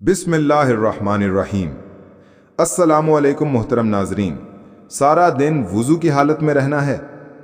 बिस्मिल्लाहिर्रहमानिर्रहीम। अस्सलामुअलैकुम मोहतरम नाजरीन। सारा दिन वुज़ू की हालत में रहना है।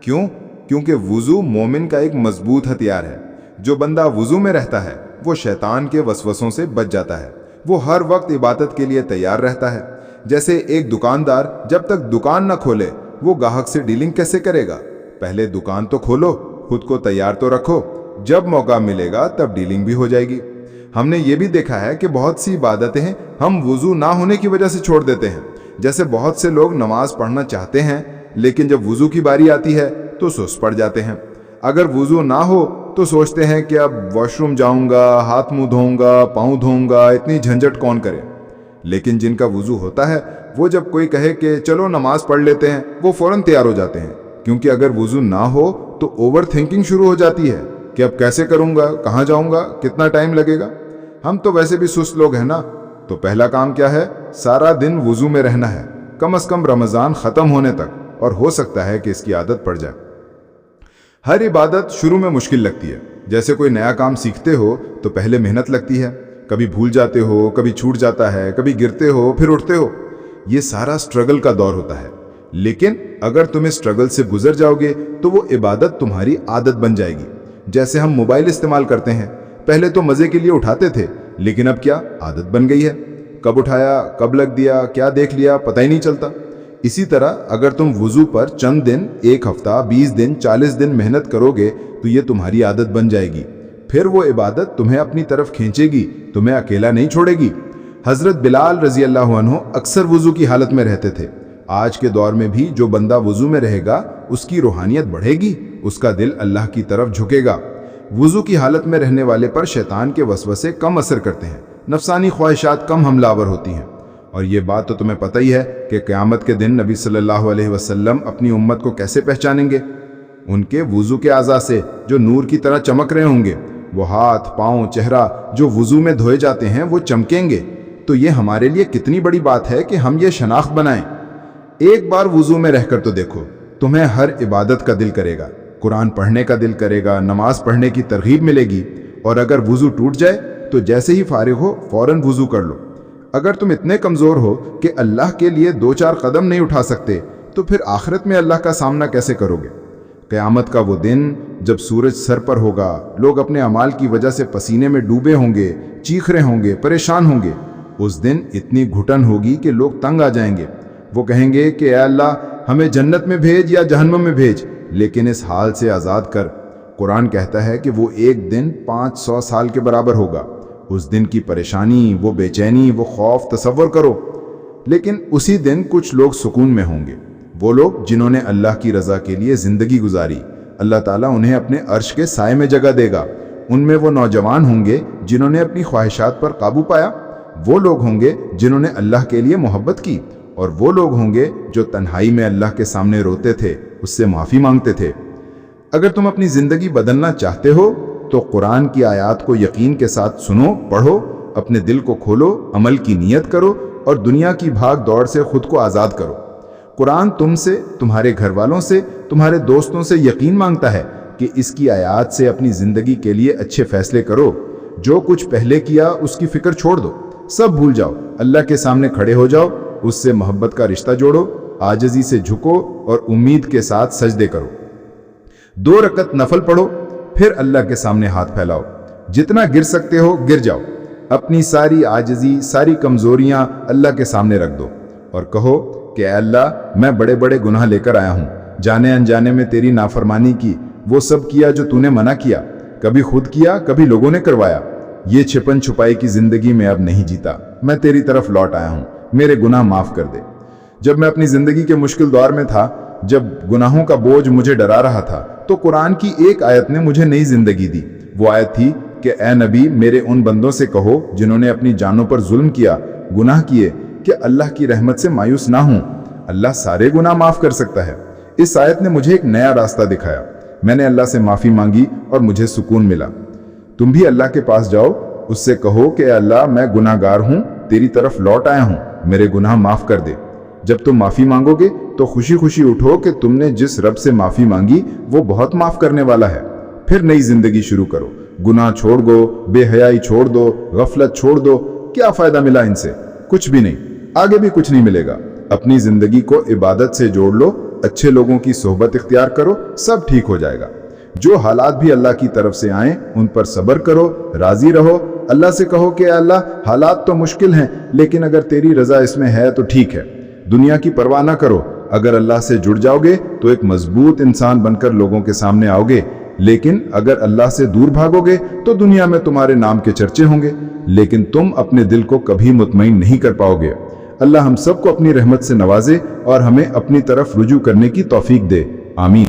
क्यों? क्योंकि वुज़ू मोमिन का एक मजबूत हथियार है। जो बंदा वुज़ू में रहता है वो शैतान के वसवसों से बच जाता है। वो हर वक्त इबादत के लिए तैयार रहता है। जैसे एक दुकानदार जब तक दुकान न खोले वो ग्राहक से डीलिंग कैसे करेगा? पहले दुकान तो खोलो, खुद को तैयार तो रखो, जब मौका मिलेगा तब डीलिंग भी हो जाएगी। हमने ये भी देखा है कि बहुत सी इबादतें हम वुज़ू ना होने की वजह से छोड़ देते हैं। जैसे बहुत से लोग नमाज पढ़ना चाहते हैं लेकिन जब वुज़ू की बारी आती है तो सुस्त पड़ जाते हैं। अगर वुज़ू ना हो तो सोचते हैं कि अब वॉशरूम जाऊंगा, हाथ मुंह धोऊंगा, पाँव धोऊंगा, इतनी झंझट कौन करे। लेकिन जिनका वुज़ू होता है वो जब कोई कहे कि चलो नमाज पढ़ लेते हैं वो फौरन तैयार हो जाते हैं। क्योंकि अगर वुज़ू ना हो तो ओवर थिंकिंग शुरू हो जाती है कि अब कैसे करूंगा, कहाँ जाऊंगा, कितना टाइम लगेगा। हम तो वैसे भी सुस्त लोग हैं ना। तो पहला काम क्या है? सारा दिन वुज़ू में रहना है, कम से कम रमज़ान ख़त्म होने तक, और हो सकता है कि इसकी आदत पड़ जाए। हर इबादत शुरू में मुश्किल लगती है। जैसे कोई नया काम सीखते हो तो पहले मेहनत लगती है, कभी भूल जाते हो, कभी छूट जाता है, कभी गिरते हो फिर उठते हो। ये सारा स्ट्रगल का दौर होता है। लेकिन अगर तुम इस स्ट्रगल से गुजर जाओगे तो वो इबादत तुम्हारी आदत बन जाएगी। जैसे हम मोबाइल इस्तेमाल करते हैं, पहले तो मजे के लिए उठाते थे लेकिन अब क्या आदत बन गई है। कब उठाया, कब लग दिया, क्या देख लिया पता ही नहीं चलता। इसी तरह अगर तुम वुज़ू पर चंद दिन, एक हफ्ता, 20 दिन, 40 दिन मेहनत करोगे तो ये तुम्हारी आदत बन जाएगी। फिर वो इबादत तुम्हें अपनी तरफ खींचेगी, तुम्हें अकेला नहीं छोड़ेगी। हजरत बिलाल रजी अल्लाह अन्हु अक्सर वुज़ू की हालत में रहते थे। आज के दौर में भी जो बंदा वुज़ू में रहेगा उसकी रूहानियत बढ़ेगी, उसका दिल अल्लाह की तरफ झुकेगा। वुज़ू की हालत में रहने वाले पर शैतान के वसवसे कम असर करते हैं, नफसानी ख्वाहिशात कम हमलावर होती हैं। और ये बात तो तुम्हें पता ही है कि क़यामत के दिन नबी सल्लल्लाहु अलैहि वसल्लम अपनी उम्मत को कैसे पहचानेंगे। उनके वुज़ू के आज़ा से जो नूर की तरह चमक रहे होंगे, वो हाथ, पाँव, चेहरा जो वुज़ू में धोए जाते हैं वो चमकेंगे। तो ये हमारे लिए कितनी बड़ी बात है कि हम ये शनाख्त बनाएं। एक बार वुज़ू में रहकर तो देखो, तुम्हें हर इबादत का दिल करेगा, कुरान पढ़ने का दिल करेगा, नमाज पढ़ने की तरगीब मिलेगी। और अगर वुज़ू टूट जाए तो जैसे ही फारिग हो फौरन वुज़ू कर लो। अगर तुम इतने कमज़ोर हो कि अल्लाह के लिए 2-4 कदम नहीं उठा सकते तो फिर आखिरत में अल्लाह का सामना कैसे करोगे? क़यामत का वो दिन जब सूरज सर पर होगा, लोग अपने अमाल की वजह से पसीने में डूबे होंगे, चीख रहे होंगे, परेशान होंगे। उस दिन इतनी घुटन होगी कि लोग तंग आ जाएंगे। वो कहेंगे कि अल्लाह हमें जन्नत में भेज या जहन्नम में भेज, लेकिन इस हाल से आज़ाद कर। कुरान कहता है कि वो एक दिन 500 साल के बराबर होगा। उस दिन की परेशानी, वो बेचैनी, वो खौफ तसव्वुर करो। लेकिन उसी दिन कुछ लोग सुकून में होंगे, वो लोग जिन्होंने अल्लाह की रज़ा के लिए ज़िंदगी गुजारी। अल्लाह ताला उन्हें अपने अर्श के साए में जगह देगा। उनमें वो नौजवान होंगे जिन्होंने अपनी ख्वाहिशात पर काबू पाया, वो लोग होंगे जिन्होंने अल्लाह के लिए मोहब्बत की, और वो लोग होंगे जो तन्हाई में अल्लाह के सामने रोते थे, उससे माफ़ी मांगते थे। अगर तुम अपनी ज़िंदगी बदलना चाहते हो तो कुरान की आयत को यकीन के साथ सुनो, पढ़ो, अपने दिल को खोलो, अमल की नीयत करो और दुनिया की भाग दौड़ से खुद को आज़ाद करो। कुरान तुमसे, तुम्हारे घर वालों से, तुम्हारे दोस्तों से यकीन मांगता है कि इसकी आयत से अपनी ज़िंदगी के लिए अच्छे फैसले करो। जो कुछ पहले किया उसकी फ़िक्र छोड़ दो, सब भूल जाओ, अल्लाह के सामने खड़े हो जाओ, उससे मोहब्बत का रिश्ता जोड़ो, आजिज़ी से झुको और उम्मीद के साथ सजदे करो। 2 रकत नफल पढ़ो, फिर अल्लाह के सामने हाथ फैलाओ। जितना गिर सकते हो गिर जाओ, अपनी सारी आजिज़ी, सारी कमज़ोरियाँ अल्लाह के सामने रख दो और कहो कि अल्लाह मैं बड़े बड़े गुनाह लेकर आया हूँ, जाने अनजाने में तेरी नाफरमानी की, वो सब किया जो तूने मना किया, कभी खुद किया, कभी लोगों ने करवाया। ये छिपन छुपाई की ज़िंदगी में अब नहीं जीता, मैं तेरी तरफ लौट आया हूँ, मेरे गुनाह माफ़ कर दे। जब मैं अपनी ज़िंदगी के मुश्किल दौर में था, जब गुनाहों का बोझ मुझे डरा रहा था, तो कुरान की एक आयत ने मुझे नई ज़िंदगी दी। वो आयत थी कि ए नबी, मेरे उन बंदों से कहो जिन्होंने अपनी जानों पर जुल्म किया, गुनाह किए, कि अल्लाह की रहमत से मायूस ना हूँ, अल्लाह सारे गुनाह माफ़ कर सकता है। इस आयत ने मुझे एक नया रास्ता दिखाया। मैंने अल्लाह से माफ़ी मांगी और मुझे सुकून मिला। तुम भी अल्लाह के पास जाओ, उससे कहो कि अल्लाह मैं गुनाहगार हूँ, तेरी तरफ लौट आया हूँ, मेरे गुनाह माफ़ कर दे। जब तुम माफ़ी मांगोगे तो खुशी खुशी उठो कि तुमने जिस रब से माफ़ी मांगी वो बहुत माफ़ करने वाला है। फिर नई ज़िंदगी शुरू करो, गुनाह छोड़ दो, बेहयाई छोड़ दो, गफलत छोड़ दो, क्या फायदा मिला इनसे? कुछ भी नहीं, आगे भी कुछ नहीं मिलेगा। अपनी जिंदगी को इबादत से जोड़ लो, अच्छे लोगों की सोहबत इख्तियार करो, सब ठीक हो जाएगा। जो हालात भी अल्लाह की तरफ से आए उन पर सब्र करो, राजी रहो। अल्लाह से कहो कि अल्लाह, हालात तो मुश्किल हैं, लेकिन अगर तेरी रजा इसमें है तो ठीक है। दुनिया की परवाह ना करो। अगर अल्लाह से जुड़ जाओगे तो एक मजबूत इंसान बनकर लोगों के सामने आओगे, लेकिन अगर अल्लाह से दूर भागोगे तो दुनिया में तुम्हारे नाम के चर्चे होंगे, लेकिन तुम अपने दिल को कभी मुतमईन नहीं कर पाओगे। अल्लाह हम सबको अपनी रहमत से नवाजे और हमें अपनी तरफ रुजू करने की तौफीक दे। आमीन।